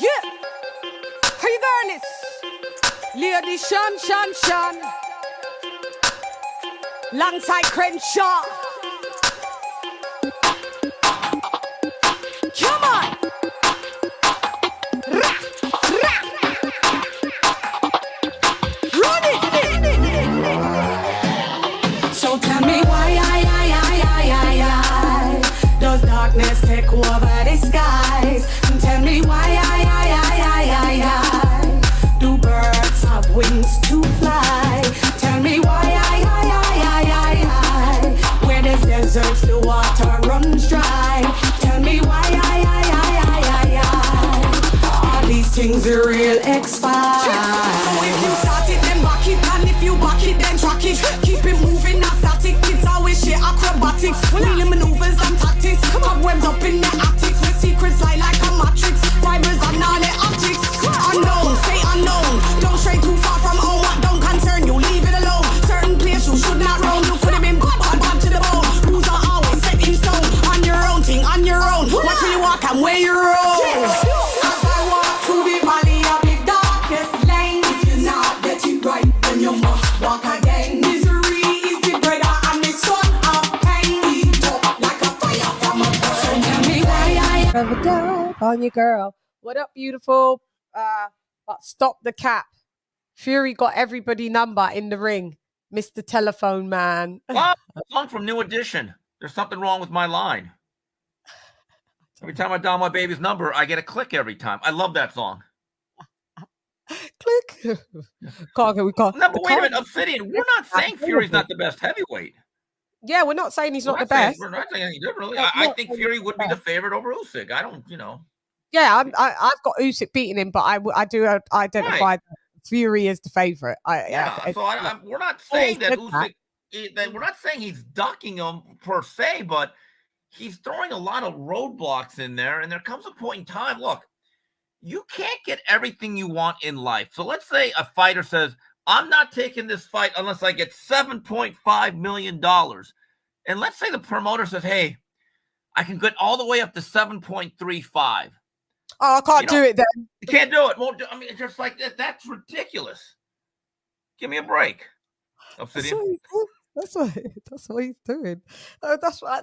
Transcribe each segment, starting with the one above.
Yeah. Hey, girlies. LadyChann. Alongside Crenshaw. Come on. Rah, rah. Run it. So tell me why does darkness take over the skies? And tell me why do birds have wings to fly? Tell me why where there's deserts the water runs dry. Tell me why all these things are real expire. So if you start it then back it, and if you back it then track it. Keep it moving, not static. Kids always share acrobatics, wheeling maneuvers and tactics. Cobwebs up in the attics, where secrets lie like a matrix. Fibers and all the optics. Unknown, stay unknown. Don't stray too far from home. What don't concern you, leave it alone. Certain place you should not roam. You could have been bad to the bone. Rules are always set in stone. On your own thing, on your own. Watch where you walk and where you roll. As I walk through the valley of the darkest lane, if you not get it right, then you must walk again. Misery is the brother and the son of pain. Heat up like a fire from a burn. So tell me why Have a dab on your girl. What up, beautiful? But stop the cap. Fury got everybody number in the ring. Mr. Telephone Man. Well, a song from New Edition. There's something wrong with my line. Every time I dial my baby's number, I get a click every time. I love that song. Click. We can't. No, but wait a minute, Obsidian. We're not saying Fury's not the best heavyweight. Yeah, we're not saying he's not the best. We're not saying anything differently. I think Fury would be the favorite over Usyk. I don't, Yeah, I've got Usyk beating him, but I do identify that Fury as the favorite. We're not saying that Usyk. We're not saying he's ducking him per se, but he's throwing a lot of roadblocks in there. And there comes a point in time. Look, you can't get everything you want in life. So let's say a fighter says, I'm not taking this fight unless I get $7.5 million. And let's say the promoter says, hey, I can get all the way up to 7.35. Oh, I can't do it then. You can't do it. Won't do, I mean, it's just like that. That's ridiculous. Give me a break. Obsidian. That's what he's doing.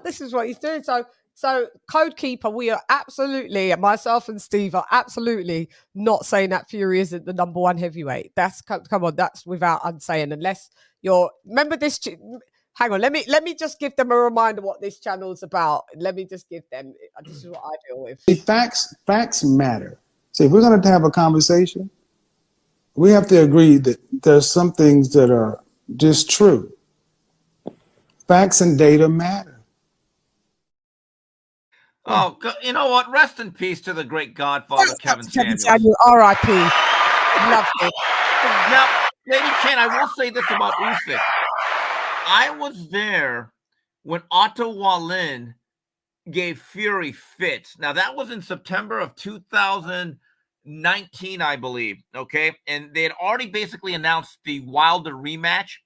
This is what he's doing. So Code Keeper, we are absolutely, myself and Steve are absolutely not saying that Fury isn't the number one heavyweight. That's come on, that's without unsaying. Unless remember this. Hang on, let me just give them a reminder what this channel's about. Let me just give them. This is what I deal with. See, facts matter. See, if we're going to have a conversation, we have to agree that there's some things that are just true. Facts and data matter. Oh, you know what? Rest in peace to the great Godfather, Kevin Samuels. R.I.P. Love it. Now, LadyChann, I will say this about Usyk. I was there when Otto Wallin gave Fury fits. Now, that was in September of 2019, I believe, okay? And they had already basically announced the Wilder rematch.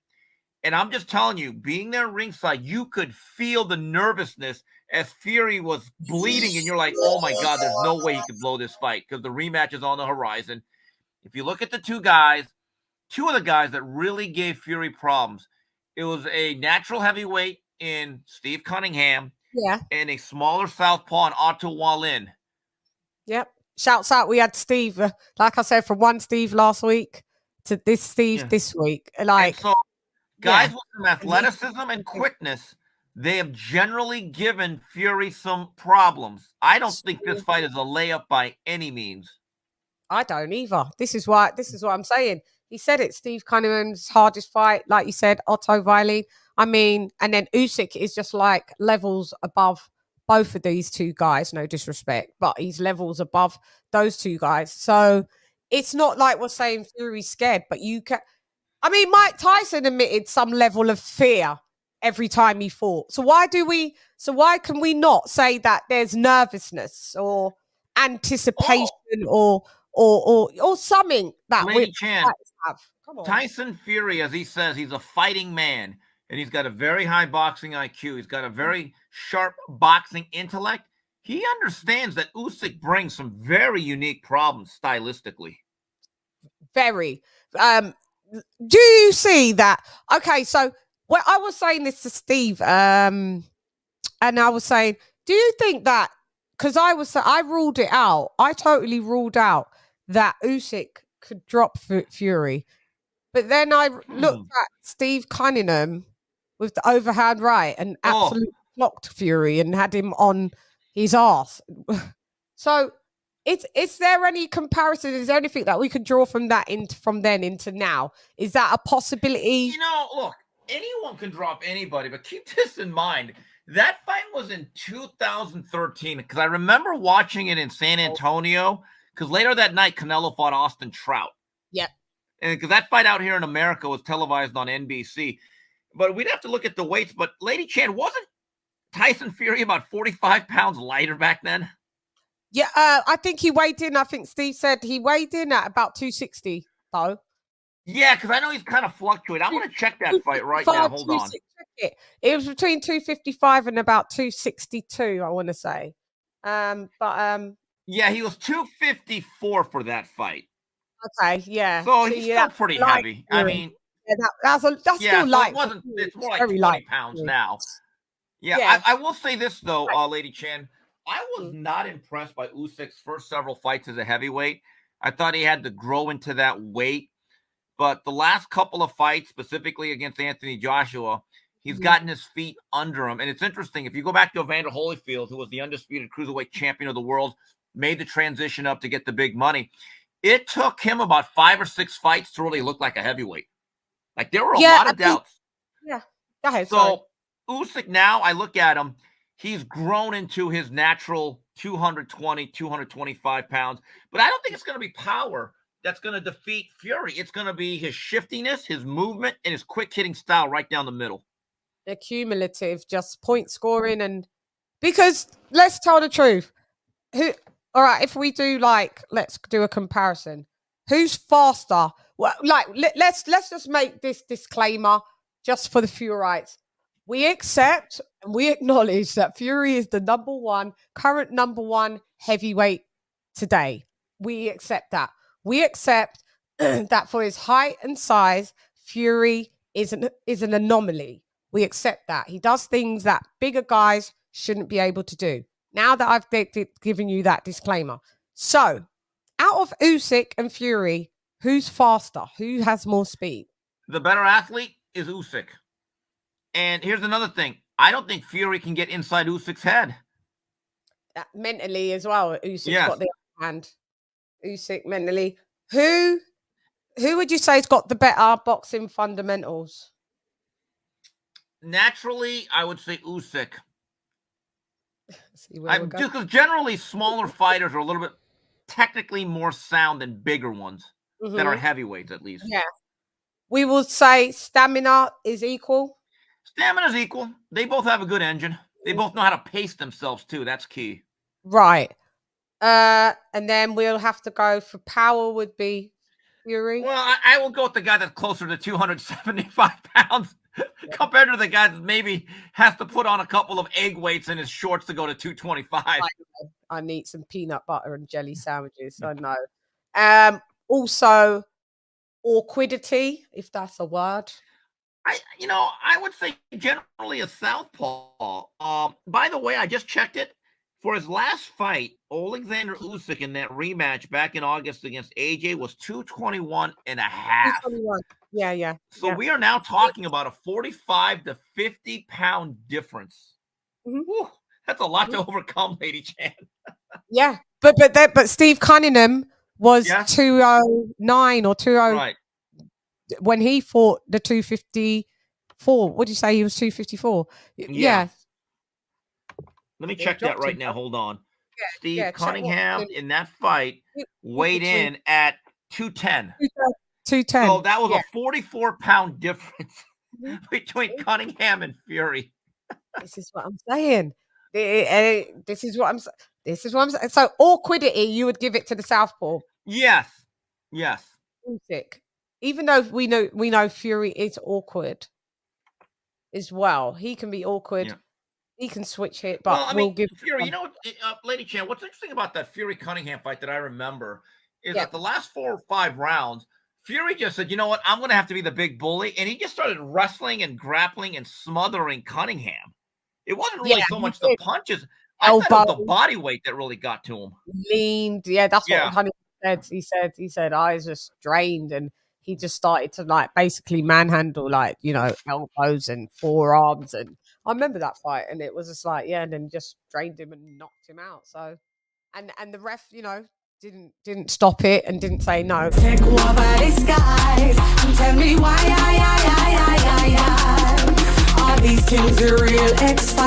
And I'm just telling you, being there ringside, you could feel the nervousness as Fury was bleeding, and you're like, oh, my God, there's no way he could blow this fight because the rematch is on the horizon. If you look at the two of the guys that really gave Fury problems, it was a natural heavyweight in Steve Cunningham and a smaller southpaw in Otto Wallin. Yep. Shouts out. We had Steve, like I said, from one Steve last week to this Steve this week. Like, and so guys with some athleticism and quickness, they have generally given Fury some problems. I don't think this fight is a layup by any means. I don't either. This is what I'm saying. He said it. Steve Cunningham's hardest fight, like you said, Otto Wallin. I mean, and then Usyk is just like levels above both of these two guys. No disrespect, but he's levels above those two guys. So it's not like we're saying Fury's scared, but you can. I mean, Mike Tyson admitted some level of fear every time he fought. So why can we not say that there's nervousness or anticipation or something that LadyChann, have? Come on. Tyson Fury, as he says, he's a fighting man, and he's got a very high boxing IQ. He's got a very sharp boxing intellect. he understands that Usyk brings some very unique problems stylistically. Very. Do you see that? Okay, so well, I was saying this to Steve, and I was saying, do you think that? Because I ruled it out. I totally ruled out that Usyk could drop Fury, but then I looked at Steve Cunningham with the overhand right and absolutely blocked Fury and had him on his ass. So, is there any comparison? Is there anything that we could draw from that from then into now? Is that a possibility? You know, look, anyone can drop anybody, but keep this in mind. That fight was in 2013 because I remember watching it in San Antonio because later that night, Canelo fought Austin Trout. Yep. And because that fight out here in America was televised on NBC. But we'd have to look at the weights. But LadyChann, wasn't Tyson Fury about 45 pounds lighter back then? Yeah, I think he weighed in. I think Steve said he weighed in at about 260, though. Yeah, because I know he's kind of fluctuated. I'm going to check that fight right now. Hold on. It was between 255 and about 262, I want to say. Yeah, he was 254 for that fight. Okay, yeah. So he's still pretty heavy. I mean, yeah, that's still light. It's more like 20 pounds now. Yeah. I will say this though, LadyChann. I was not impressed by Usyk's first several fights as a heavyweight. I thought he had to grow into that weight. But the last couple of fights, specifically against Anthony Joshua, he's gotten his feet under him. And it's interesting. If you go back to Evander Holyfield, who was the undisputed cruiserweight champion of the world, made the transition up to get the big money. It took him about 5 or 6 fights to really look like a heavyweight. Like, there were a lot of doubts. Yeah. Go ahead. So, Usyk now, I look at him. He's grown into his natural 220, 225 pounds. But I don't think it's going to be power that's going to defeat Fury. It's going to be his shiftiness, his movement, and his quick-hitting style right down the middle. Accumulative, just point scoring. And because, let's tell the truth. All right, if we do let's do a comparison. Who's faster? Well, let's just make this disclaimer just for the Furyites. We accept and we acknowledge that Fury is the current number one heavyweight today. We accept that. We accept that for his height and size, Fury is an anomaly. We accept that. He does things that bigger guys shouldn't be able to do. Now that I've given you that disclaimer. So, out of Usyk and Fury, who's faster? Who has more speed? The better athlete is Usyk. And here's another thing. I don't think Fury can get inside Usyk's head. Mentally as well. Usyk's got the upper hand. Usyk mentally. Who would you say has got the better boxing fundamentals? Naturally, I would say Usyk. Just because generally smaller fighters are a little bit technically more sound than bigger ones that are heavyweights, at least. Yeah. We will say stamina is equal. Stamina's equal. They both have a good engine. They both know how to pace themselves, too. That's key. Right. And then we'll have to go for power would be Fury. Well, I will go with the guy that's closer to 275 pounds compared to the guy that maybe has to put on a couple of egg weights in his shorts to go to 225. I need some peanut butter and jelly sandwiches. I know. Also, awkwardity, if that's a word. I would say generally a southpaw. By the way, I just checked it. For his last fight, Alexander Usyk in that rematch back in August against AJ was 221 and a half. 221. Yeah. So we are now talking about a 45 to 50 pound difference. Whew, that's a lot to overcome, LadyChann. Yeah, but Steve Cunningham was 209 or 20 right when he fought the 254. What did you say? He was 254. Yeah. Let me check that right now. Hold on. Steve Cunningham in that fight weighed in at 210. 210. So that was a 44-pound difference between Cunningham and Fury. This is what I'm saying. This is what I'm saying. So awkwardity, you would give it to the southpaw. Yes. Usyk. Even though we know Fury is awkward as well. He can be awkward. he can switch it, but Well, I we'll mean, give. Fury, you know what, Lady Chan, what's interesting about that Fury Cunningham fight that I remember is Yeah. that the last 4 or 5 rounds, Fury just said, you know what, I'm going to have to be the big bully. And he just started wrestling and grappling and smothering Cunningham. It wasn't really so he much the did. punches. I thought it was the Elbow. body weight that really got to him. Leaned. Yeah, that's what Yeah. Honey said. He said I was just drained, and he just started to like basically manhandle, like, you know, elbows and forearms. And I remember that fight, and it was just like, yeah, and then just drained him and knocked him out. So, and the ref, you know, didn't stop it and didn't say no. Take over the skies and tell me why all these things are real X-Files.